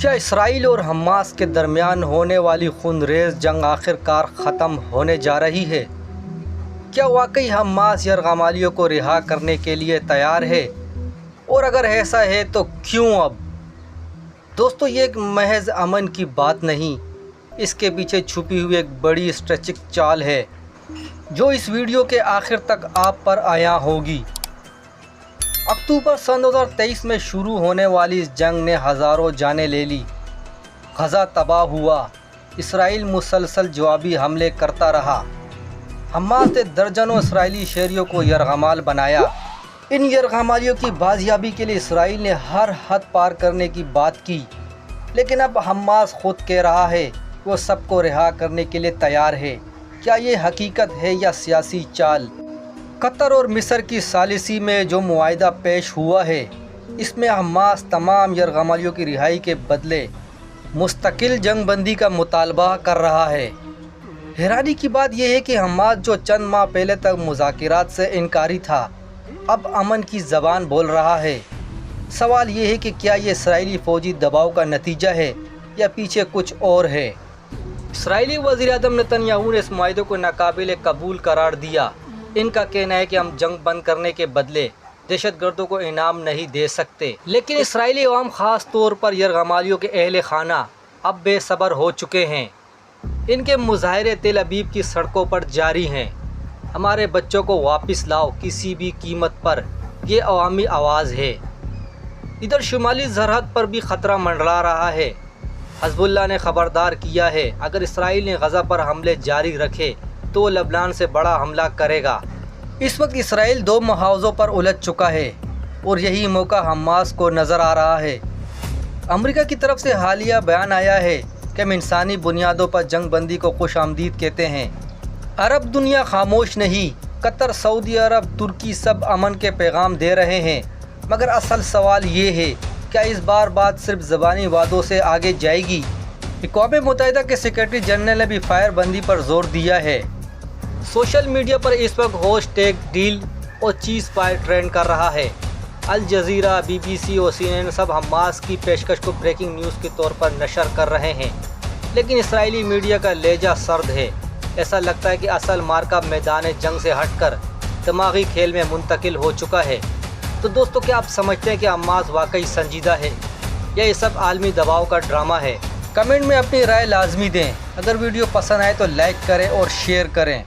کیا اسرائیل اور حماس کے درمیان ہونے والی خونریز جنگ آخر کار ختم ہونے جا رہی ہے؟ کیا واقعی حماس یرغمالیوں کو رہا کرنے کے لیے تیار ہے؟ اور اگر ایسا ہے تو کیوں اب؟ دوستو، یہ ایک محض امن کی بات نہیں، اس کے پیچھے چھپی ہوئی ایک بڑی اسٹریٹجک چال ہے جو اس ویڈیو کے آخر تک آپ پر عیاں ہوگی۔ اکتوبر سن 2023 میں شروع ہونے والی اس جنگ نے ہزاروں جانیں لے لی۔ غزہ تباہ ہوا، اسرائیل مسلسل جوابی حملے کرتا رہا۔ حماس نے درجنوں اسرائیلی شہریوں کو یرغمال بنایا۔ ان یرغمالیوں کی بازیابی کے لیے اسرائیل نے ہر حد پار کرنے کی بات کی، لیکن اب حماس خود کہہ رہا ہے کہ وہ سب کو رہا کرنے کے لیے تیار ہے۔ کیا یہ حقیقت ہے یا سیاسی چال؟ قطر اور مصر کی ثالثی میں جو معاہدہ پیش ہوا ہے، اس میں حماس تمام یرغمالیوں کی رہائی کے بدلے مستقل جنگ بندی کا مطالبہ کر رہا ہے۔ حیرانی کی بات یہ ہے کہ حماس جو چند ماہ پہلے تک مذاکرات سے انکاری تھا، اب امن کی زبان بول رہا ہے۔ سوال یہ ہے کہ کیا یہ اسرائیلی فوجی دباؤ کا نتیجہ ہے یا پیچھے کچھ اور ہے؟ اسرائیلی وزیر اعظم نتن یاہو نے اس معاہدے کو ناقابل قبول قرار دیا۔ ان کا کہنا ہے کہ ہم جنگ بند کرنے کے بدلے دہشت گردوں کو انعام نہیں دے سکتے، لیکن اسرائیلی عوام خاص طور پر یرغمالیوں کے اہل خانہ اب بے صبر ہو چکے ہیں۔ ان کے مظاہرے تل ابیب کی سڑکوں پر جاری ہیں۔ ہمارے بچوں کو واپس لاؤ کسی بھی قیمت پر، یہ عوامی آواز ہے۔ ادھر شمالی سرحد پر بھی خطرہ منڈرا رہا ہے۔ حزب اللہ نے خبردار کیا ہے اگر اسرائیل نے غزہ پر حملے جاری رکھے تو وہ لبنان سے بڑا حملہ کرے گا۔ اس وقت اسرائیل دو محاذوں پر الجھ چکا ہے اور یہی موقع حماس کو نظر آ رہا ہے۔ امریکہ کی طرف سے حالیہ بیان آیا ہے کہ ہم انسانی بنیادوں پر جنگ بندی کو خوش آمدید کہتے ہیں۔ عرب دنیا خاموش نہیں، قطر، سعودی عرب، ترکی سب امن کے پیغام دے رہے ہیں، مگر اصل سوال یہ ہے کیا اس بار بات صرف زبانی وعدوں سے آگے جائے گی؟ اقوام متحدہ کے سیکرٹری جنرل نے بھی فائر بندی پر زور دیا ہے۔ سوشل میڈیا پر اس وقت ہوش ٹیگ ڈیل اور چیز فائر ٹرینڈ کر رہا ہے۔ الجزیرہ، BBC اور CNN سب حماس کی پیشکش کو بریکنگ نیوز کے طور پر نشر کر رہے ہیں، لیکن اسرائیلی میڈیا کا لہجہ سرد ہے۔ ایسا لگتا ہے کہ اصل مارکا میدان جنگ سے ہٹ کر دماغی کھیل میں منتقل ہو چکا ہے۔ تو دوستو، کیا آپ سمجھتے ہیں کہ حماس واقعی سنجیدہ ہے یا یہ سب عالمی دباؤ کا ڈرامہ ہے؟ کمنٹ میں اپنی رائے لازمی دیں۔ اگر ویڈیو پسند آئے تو لائک کریں اور شیئر کریں۔